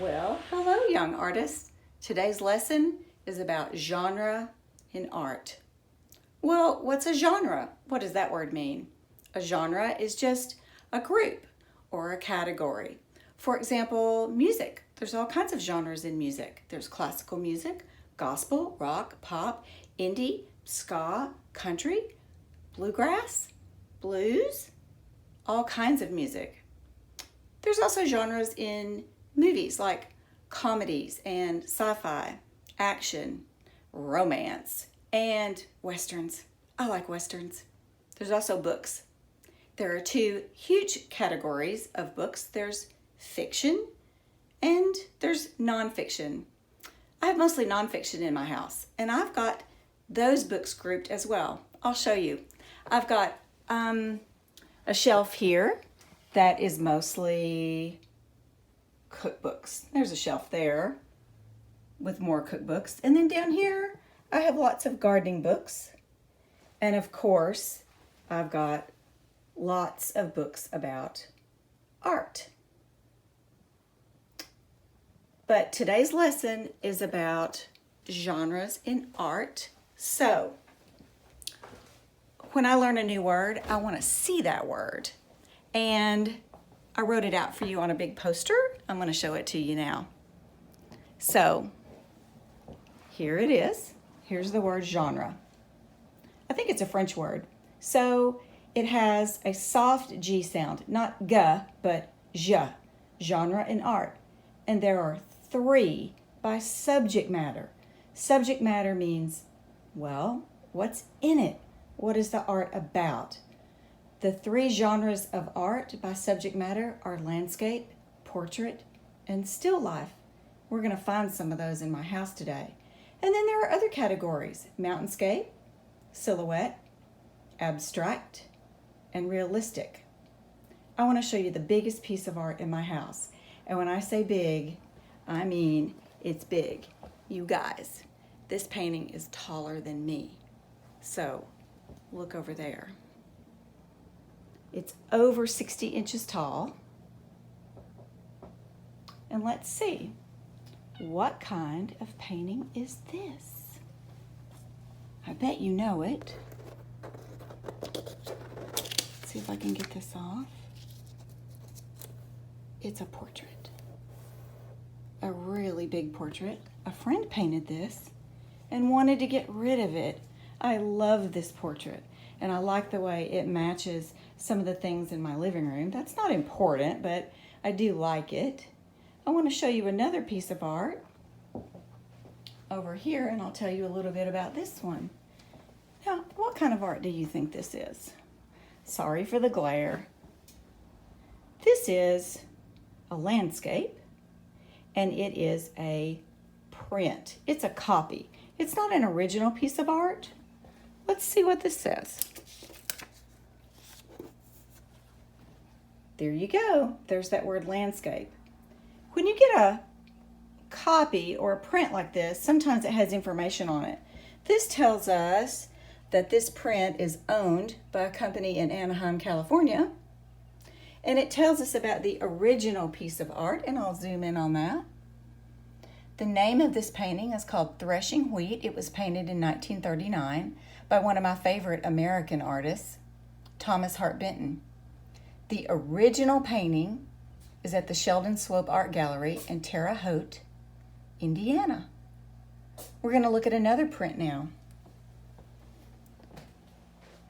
Well, hello, young artists. Today's lesson is about genre in art. Well, what's a genre? What does that word mean? A genre is just a group or a category. For example, music. There's all kinds of genres in music. There's classical music, gospel, rock, pop, indie, ska, country, bluegrass, blues, all kinds of music. There's also genres in movies like comedies and sci-fi, action, romance, and westerns. I like westerns. There's also books. There are two huge categories of books. There's fiction and there's nonfiction. I have mostly nonfiction in my house, and I've got those books grouped as well. I'll show you. I've got a shelf here that is mostly cookbooks. There's a shelf there with more cookbooks. And then down here, I have lots of gardening books. And of course, I've got lots of books about art. But today's lesson is about genres in art. So, when I learn a new word, I want to see that word. And I wrote it out for you on a big poster. I'm going to show it to you now. So, here it is. Here's the word genre. I think it's a French word. So, it has a soft G sound, not G, but je, genre in art. And there are 3 by subject matter. Subject matter means, well, what's in it? What is the art about? The 3 genres of art by subject matter are landscape, portrait, and still life. We're going to find some of those in my house today. And then there are other categories: mountainscape, silhouette, abstract, and realistic. I want to show you the biggest piece of art in my house. And when I say big, I mean it's big. You guys, this painting is taller than me. So, look over there. It's over 60 inches tall. And let's see, what kind of painting is this? I bet you know it. Let's see if I can get this off. It's a portrait. A really big portrait. A friend painted this and wanted to get rid of it. I love this portrait, and I like the way it matches some of the things in my living room. That's not important, but I do like it. I want to show you another piece of art over here, and I'll tell you a little bit about this one. Now, what kind of art do you think this is? Sorry for the glare. This is a landscape, and it is a print. It's a copy. It's not an original piece of art. Let's see what this says. There you go. There's that word landscape. When you get a copy or a print like this, sometimes it has information on it. This tells us that this print is owned by a company in Anaheim, California. And it tells us about the original piece of art, and I'll zoom in on that. The name of this painting is called Threshing Wheat. It was painted in 1939 by one of my favorite American artists, Thomas Hart Benton. The original painting is at the Sheldon Swope Art Gallery in Terre Haute, Indiana. We're going to look at another print now.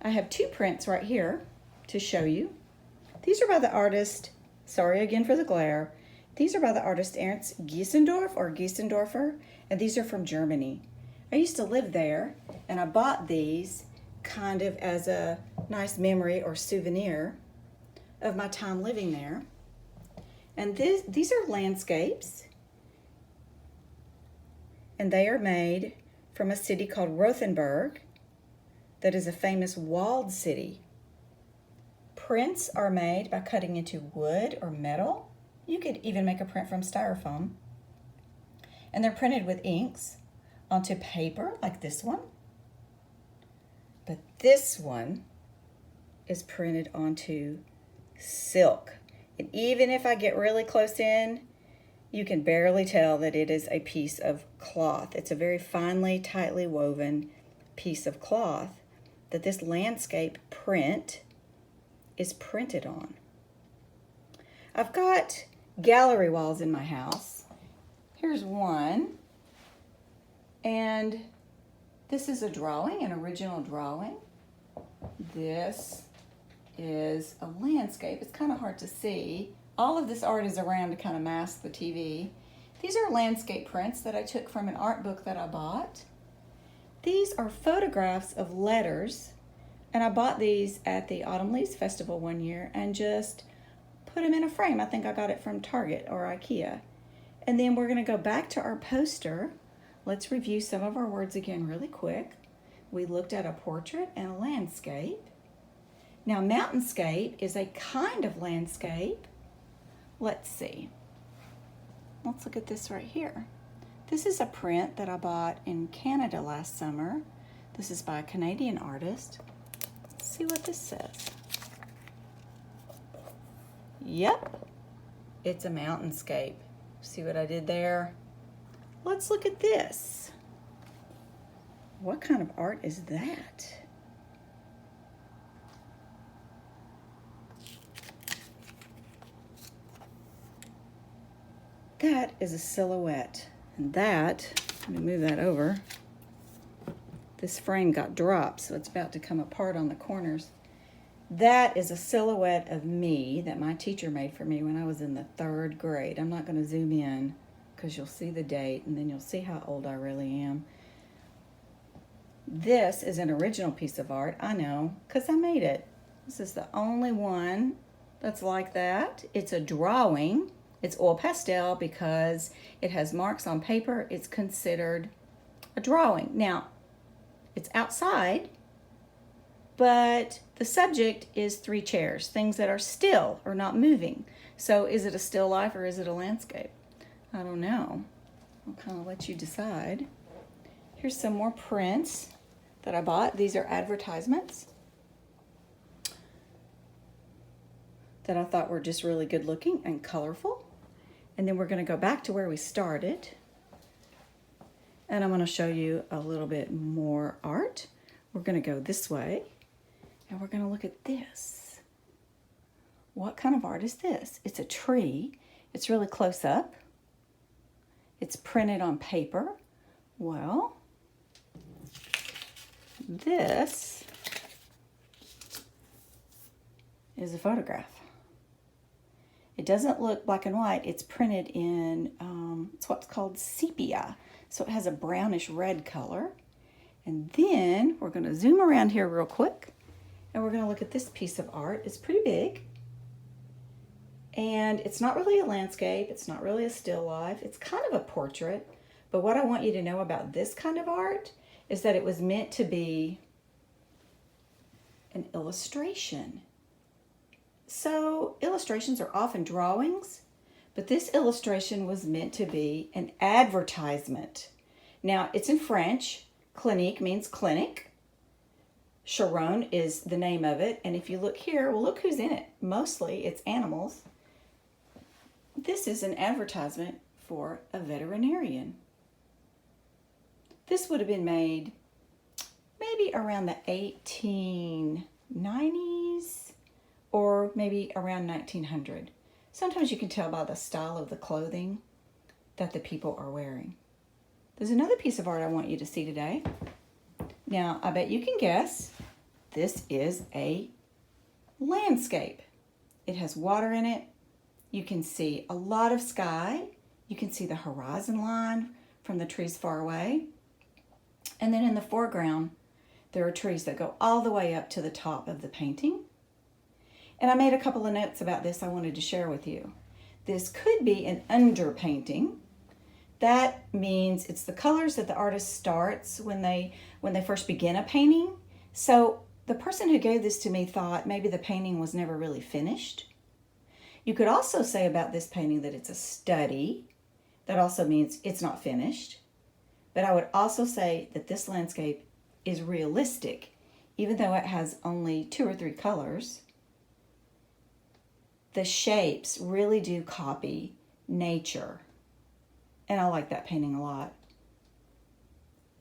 I have 2 prints right here to show you. These are by the artist, sorry again for the glare, these are by the artist Ernst Giesendorf or Giesendorfer, and these are from Germany. I used to live there, and I bought these kind of as a nice memory or souvenir of my time living there. And these are landscapes, and they are made from a city called Rothenburg that is a famous walled city. Prints are made by cutting into wood or metal. You could even make a print from styrofoam. And they're printed with inks onto paper like this one. But this one is printed onto silk. And even if I get really close in, You can barely tell that it is a piece of cloth. It's a very finely, tightly woven piece of cloth that this landscape print is printed on. I've got gallery walls in my house. Here's one. And this is a drawing, an original drawing. This is a landscape. It's kind of hard to see. All of this art is around to kind of mask the TV. These are landscape prints that I took from an art book that I bought. These are photographs of letters, and I bought these at the Autumn Leaves Festival one year and just put them in a frame. I think I got it from Target or IKEA. And then we're going to go back to our poster. Let's review some of our words again really quick. We looked at a portrait and a landscape. Now, mountainscape is a kind of landscape. Let's see. Let's look at this right here. This is a print that I bought in Canada last summer. This is by a Canadian artist. Let's see what this says. Yep, it's a mountainscape. See what I did there? Let's look at this. What kind of art is that? That is a silhouette. And that, let me move that over. This frame got dropped, so it's about to come apart on the corners. That is a silhouette of me that my teacher made for me when I was in the 3rd grade. I'm not going to zoom in because you'll see the date and then you'll see how old I really am. This is an original piece of art. I know, because I made it. This is the only one that's like that. It's a drawing. It's oil pastel because it has marks on paper. It's considered a drawing. Now, it's outside, but the subject is 3 chairs, things that are still or not moving. So is it a still life or is it a landscape? I don't know. I'll kind of let you decide. Here's some more prints that I bought. These are advertisements that I thought were just really good looking and colorful. And then we're going to go back to where we started. And I'm going to show you a little bit more art. We're going to go this way. And we're going to look at this. What kind of art is this? It's a tree. It's really close up. It's printed on paper. Well, this is a photograph. It doesn't look black and white. It's printed in, it's what's called sepia. So it has a brownish red color. And then we're going to zoom around here real quick. And we're going to look at this piece of art. It's pretty big. And it's not really a landscape. It's not really a still life. It's kind of a portrait. But what I want you to know about this kind of art is that it was meant to be an illustration. So illustrations are often drawings, but this illustration was meant to be an advertisement. Now, it's in French. Clinique means clinic. Charon is the name of it. And if you look here, well, look who's in it. Mostly it's animals. This is an advertisement for a veterinarian. This would have been made maybe around the 1890s or maybe around 1900. Sometimes you can tell by the style of the clothing that the people are wearing. There's another piece of art I want you to see today. Now, I bet you can guess. This is a landscape. It has water in it. You can see a lot of sky. You can see the horizon line from the trees far away. And then in the foreground, there are trees that go all the way up to the top of the painting. And I made a couple of notes about this I wanted to share with you. This could be an underpainting. That means it's the colors that the artist starts when they first begin a painting. So the person who gave this to me thought maybe the painting was never really finished. You could also say about this painting that it's a study. That also means it's not finished. But I would also say that this landscape is realistic, even though it has only 2 or 3 colors. The shapes really do copy nature. And I like that painting a lot.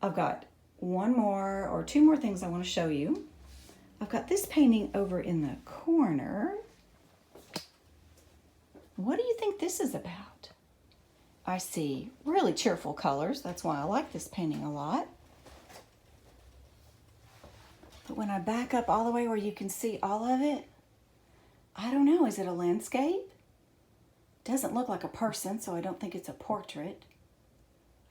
I've got one more or two more things I want to show you. I've got this painting over in the corner. What do you think this is about? I see really cheerful colors. That's why I like this painting a lot. But when I back up all the way where you can see all of it, I don't know, is it a landscape? Doesn't look like a person, so I don't think it's a portrait.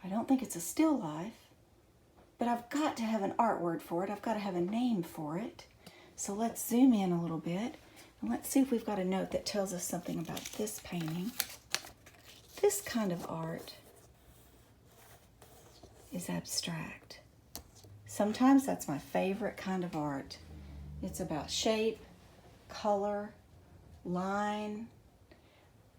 I don't think it's a still life. But I've got to have an art word for it. I've got to have a name for it. So let's zoom in a little bit and let's see if we've got a note that tells us something about this painting. This kind of art is abstract. Sometimes that's my favorite kind of art. It's about shape, color, line.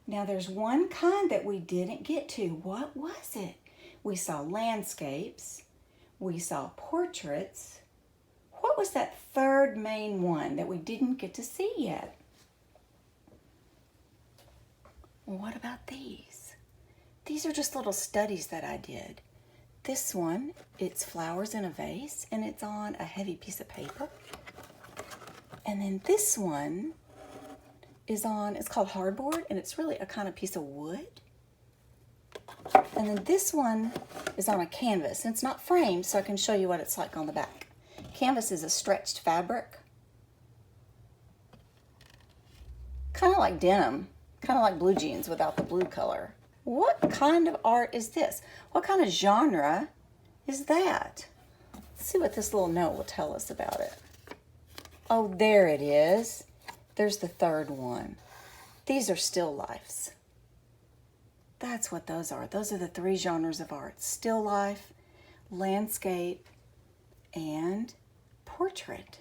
Now there's one kind that we didn't get to. What was it? We saw landscapes. We saw portraits. What was that third main one that we didn't get to see yet? Well, what about these? These are just little studies that I did. This one, it's flowers in a vase, and it's on a heavy piece of paper. And then this one is on, it's called hardboard, and it's really a kind of piece of wood. And then this one is on a canvas, and it's not framed, so I can show you what it's like on the back. Canvas is a stretched fabric. Kind of like denim, kind of like blue jeans without the blue color. What kind of art is this? What kind of genre is that? Let's see what this little note will tell us about it. Oh, there it is. There's the third one. These are still lifes. That's what those are. Those are the three genres of art: still life, landscape, and portrait.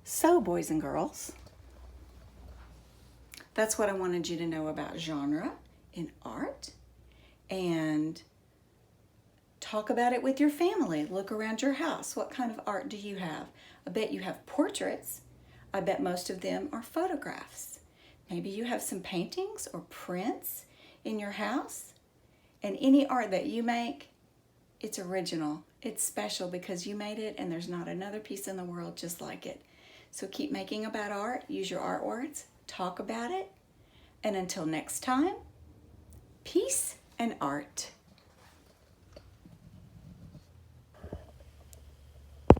So, boys and girls, that's what I wanted you to know about genre in art, and talk about it with your family. Look around your house. What kind of art do you have? I bet you have portraits. I bet most of them are photographs. Maybe you have some paintings or prints in your house. And any art that you make, it's original. It's special because you made it, and there's not another piece in the world just like it. So keep making about art. Use your art words. Talk about it. And until next time, peace and art.